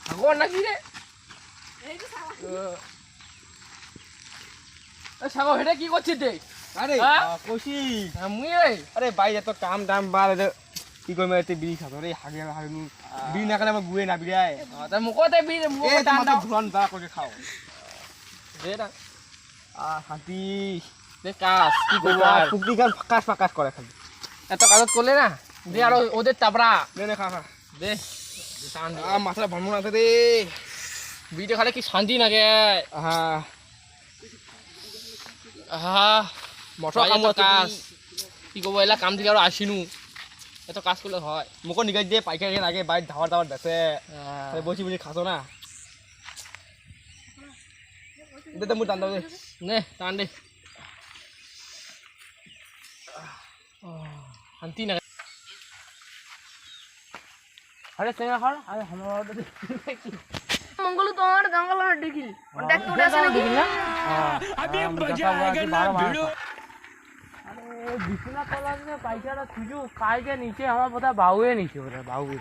সাগর নাকি রে সাগর হেটা কি করছিস রে? আরে কইছি মুই রে আরে বাইরে তো কাম দাম বাদ কি কইম এতে বিড়ি খাতো রে হাগে হাগে বিড়ি না খালে আমার গুয়ে না বিড়ায় তার মুখতে বিড়ি মুখ টান দাও ধুলান দা করে খাও দে না শান্তি দে কাজ কি করব আর ফুকদি গান ফাকাস ফাকাস করে খালি এত কাজত করলে না দে আর ওদের চাপড়া নে নে খা খা দে টান দে মাথা ভ্রমণ আছে রে বিড়ি খালে কি শান্তি লাগে হ্যাঁ মটর কাম কাজ কি করবো এলা কাম থেকে আর আসিনু এত কাজ করলে হয় মুখো নিগাই দিয়ে পাইকারি লাগে বাইরে ধাবার ধাবার বেছে বসি বসি খাসো না দে মুই টান দাও দে নে টান দে শান্তি না আরে সেনা খা আরে আমরা मंगलू तो और जंगल में डिगिल और देख तो ऐसे नहीं डिगिल ना अभी मजा आएगा ना भिड़ो अरे बिस्ना कॉलेज में पैसा रा तुझो काय के नीचे हमारा पता बाहुए नीचे हो रहा बाहुए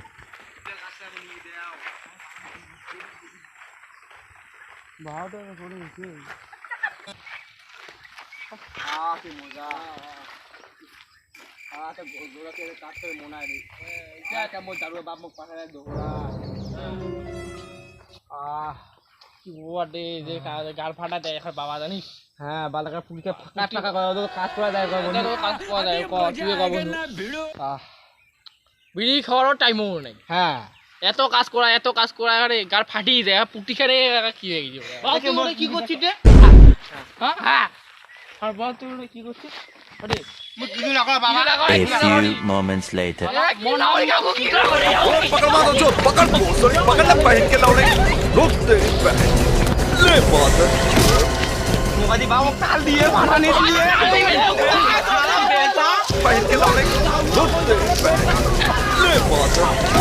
बाहु तो थोड़ी नीचे কি মজা তো গোড়া के काट कर मोना रे क्या क्या मो दारू बाप मुख पाखा दोहरा কি ওয়াডে যে গাল ফাটা দেয় এখন বাবা জানিস হ্যাঁ বালাকা পুলিকে ফাঁকা টাকা করে তো কাজ করা যায় কয় বন্ধু কাজ করা যায় ক তুই ক বন্ধু বিড়ি খাওয়ারও টাইমও নাই হ্যাঁ এত কাজ করা আরে গাল ফাটি যায় পুটি খারে কি হয়ে গেছে বাবা তুই কি করছিস রে হ্যাঁ হ্যাঁ আর বাবা তুই কি করছিস আরে A few moments later. पकड़ मारो जो पकड़ सॉरी पकड़ ले पहन के लौड़े रुक तेरी बहन ले बात मुगादी बाबू काल दिए मारा नहीं दिए पहन के लौड़े रुक तेरी बहन ले बात